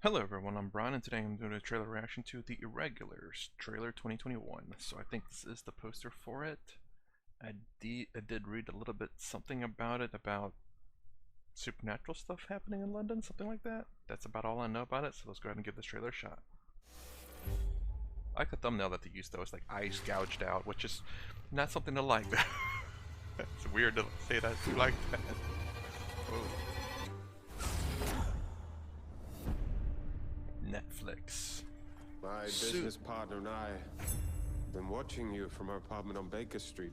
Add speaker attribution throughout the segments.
Speaker 1: Hello everyone, I'm Brian, and today I'm doing a trailer reaction to the Irregulars trailer 2021. So I think this is the poster for it. I did read a little bit something about it, about supernatural stuff happening in London, something like that. That's about all I know about it, so let's go ahead and give this trailer a shot. I like the thumbnail that they used though, it's like eyes gouged out, which is not something to like. It's weird to say that like that. Whoa. Netflix.
Speaker 2: My business partner and I have been watching you from our apartment on Baker Street.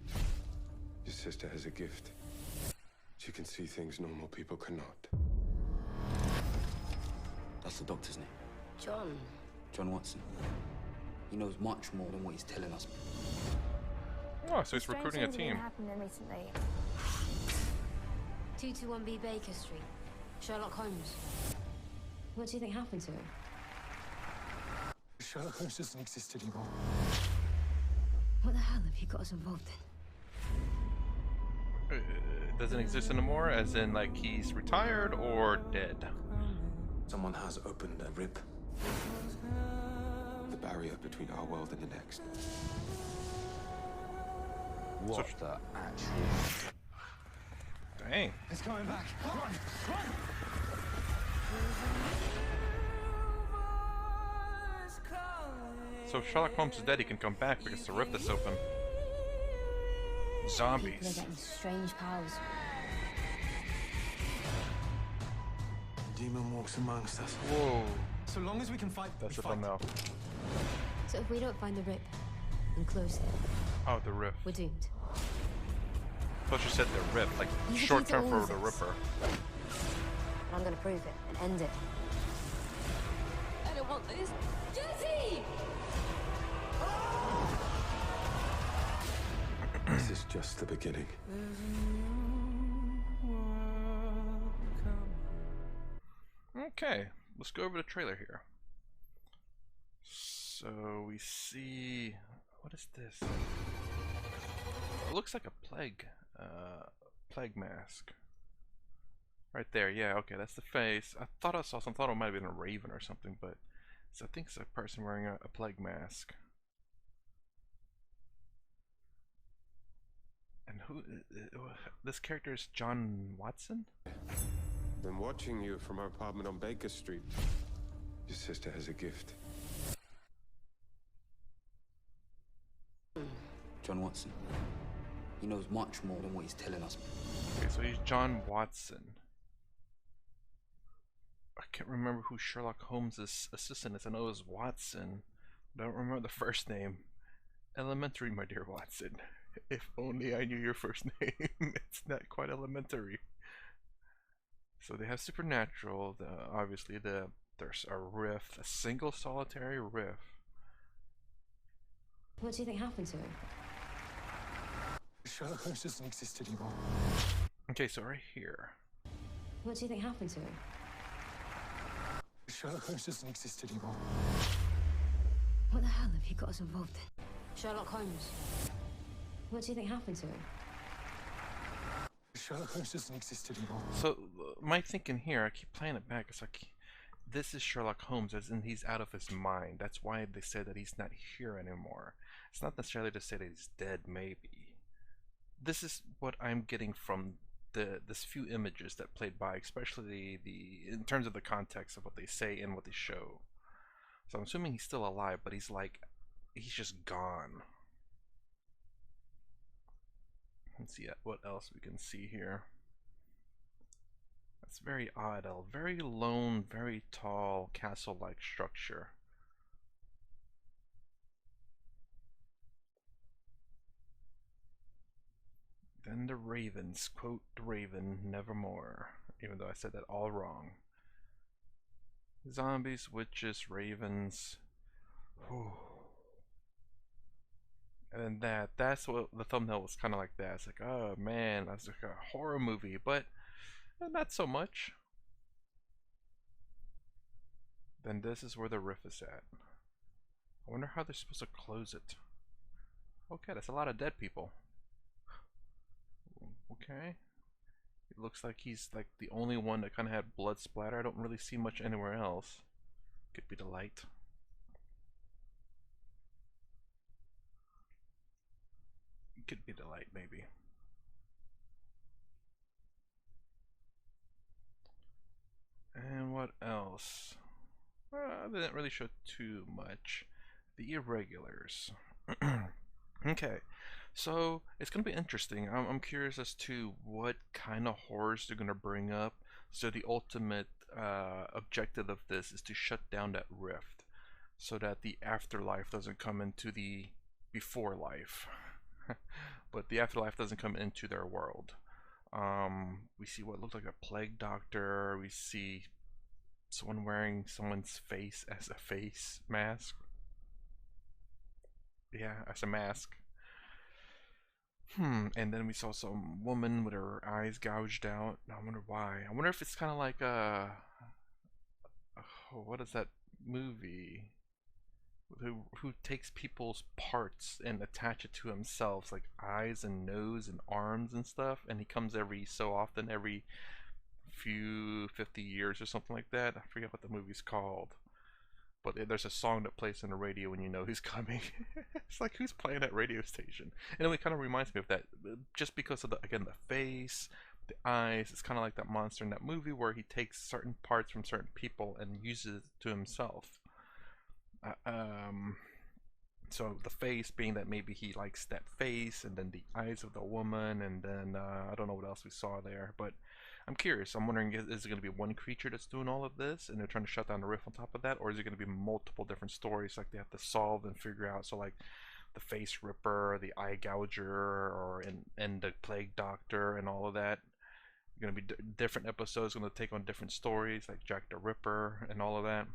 Speaker 2: Your sister has a gift. She can see things normal people cannot.
Speaker 3: That's the doctor's name.
Speaker 4: John.
Speaker 3: John Watson. He knows much more than what he's telling us.
Speaker 1: Oh, so he's recruiting a team.
Speaker 4: Happening recently. 221B Baker Street. Sherlock Holmes. What do you think happened to him?
Speaker 2: Sherlock Holmes doesn't exist anymore.
Speaker 4: What the hell have you got us involved in?
Speaker 1: Doesn't exist anymore, as in like he's retired or dead.
Speaker 2: Someone has opened a rip. The barrier between our world and the next.
Speaker 3: What the actual...
Speaker 1: Dang.
Speaker 2: It's coming back. Run! Run!
Speaker 1: So if Sherlock Holmes is dead, he can come back because the rift is open.
Speaker 4: People are
Speaker 1: Zombies.
Speaker 4: getting strange powers.
Speaker 2: Demon walks amongst us.
Speaker 1: Whoa.
Speaker 2: So long as we can fight,
Speaker 1: That's
Speaker 2: we
Speaker 1: the
Speaker 2: fight.
Speaker 1: thumbnail.
Speaker 4: So if we don't find the rip and close it,
Speaker 1: Oh, the rift.
Speaker 4: we're doomed.
Speaker 1: I thought you said the rift, like
Speaker 4: You could
Speaker 1: short
Speaker 4: use
Speaker 1: term
Speaker 4: all
Speaker 1: for
Speaker 4: of
Speaker 1: the
Speaker 4: this.
Speaker 1: Ripper.
Speaker 4: And I'm gonna prove it and end it. I don't want this. Jesse!
Speaker 2: This is just the beginning.
Speaker 1: Okay, let's go over the trailer here. So we see, what is this? It looks like a plague mask. Right there, yeah, okay, that's the face. I thought I saw something, thought it might have been a raven or something, but I think it's a person wearing a plague mask. And who, this character is John Watson?
Speaker 2: Been watching you from our apartment on Baker Street. Your sister has a gift.
Speaker 3: John Watson. He knows much more than what he's telling us.
Speaker 1: Okay, so he's John Watson. I can't remember who Sherlock Holmes' assistant is. I know it was Watson. I don't remember the first name. Elementary, my dear Watson. If only I knew your first name. It's not quite elementary. So they have supernatural. Obviously, there's a rift, a single solitary rift.
Speaker 4: What do you think happened to him?
Speaker 2: Sherlock Holmes doesn't exist anymore.
Speaker 1: Okay, so right here.
Speaker 4: What do you think happened to him?
Speaker 2: Sherlock Holmes doesn't exist anymore.
Speaker 4: What the hell have you got us involved in? Sherlock Holmes. What do you think happened to him?
Speaker 2: Sherlock Holmes doesn't exist anymore.
Speaker 1: So my thinking here, I keep playing it back. It's like, this is Sherlock Holmes, as in he's out of his mind. That's why they say that he's not here anymore. It's not necessarily to say that he's dead, maybe. This is what I'm getting from this few images that played by, especially in terms of the context of what they say and what they show. So I'm assuming he's still alive, but he's just gone. Let's see what else we can see here. That's very odd. A very lone, very tall, castle-like structure. Then the ravens, quote the raven, nevermore. Even though I said that all wrong. Zombies, witches, ravens. Whew. And then that's what the thumbnail was kind of like that. It's like, oh man, that's like a horror movie, but not so much. Then this is where the riff is at. I wonder how they're supposed to close it. Okay, that's a lot of dead people. Okay. It looks like he's like the only one that kind of had blood splatter. I don't really see much anywhere else. Could be the light. Could be the light, maybe. And what else? They didn't really show too much. The Irregulars. Okay, so it's gonna be interesting. I'm curious as to what kind of horrors they're gonna bring up. So the ultimate objective of this is to shut down that rift, so that the afterlife doesn't come into the before life, but the afterlife doesn't come into their world. We see what looked like a plague doctor. We see someone wearing someone's face as a face mask. Yeah, as a mask. And then we saw some woman with her eyes gouged out. I wonder why. I wonder if it's kind of like what is that movie? Who takes people's parts and attach it to himself, like eyes and nose and arms and stuff, and he comes every so often, every few 50 years or something like that. I forget what the movie's called. But there's a song that plays on the radio when you know he's coming. It's like, who's playing that radio station? And it kind of reminds me of that, just because of the, again, the face, the eyes. It's kind of like that monster in that movie where he takes certain parts from certain people and uses it to himself. So the face being that maybe he likes that face, and then the eyes of the woman, and then I don't know what else we saw there, but I'm curious. I'm wondering, is it going to be one creature that's doing all of this, and they're trying to shut down the rift on top of that, or is it going to be multiple different stories like they have to solve and figure out? So like the face ripper, the eye gouger, or and the plague doctor, and all of that. Going to be different episodes, going to take on different stories like Jack the Ripper and all of that.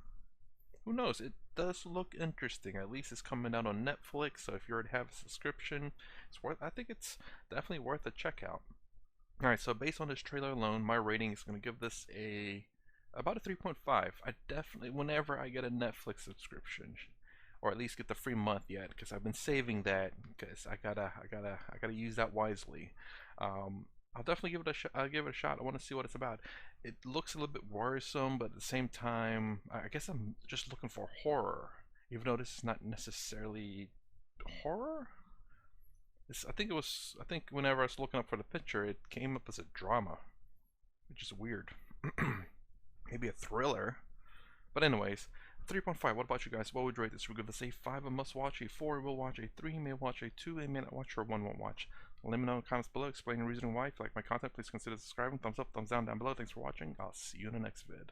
Speaker 1: Who knows? It does look interesting. At least it's coming out on Netflix, so if you already have a subscription, it's worth. I think it's definitely worth a check out. All right, so based on this trailer alone, my rating is going to give this about a 3.5. I definitely, whenever I get a Netflix subscription, or at least get the free month yet, because I've been saving that, because I gotta use that wisely. I'll definitely give it a give it a shot. I want to see what it's about. It looks a little bit worrisome, but at the same time, I guess I'm just looking for horror, even though this is not necessarily horror. I think it was. I think whenever I was looking up for the picture, it came up as a drama, which is weird. Maybe a thriller. But anyways, 3.5. What about you guys? What would you rate this? We're going to say 5 a must watch, a 4 will watch, a 3 may watch, a 2 a may not watch, or 1 won't watch. Let me know in the comments below. Explain your reason why. If you like my content, please consider subscribing. Thumbs up, thumbs down below. Thanks for watching. I'll see you in the next vid.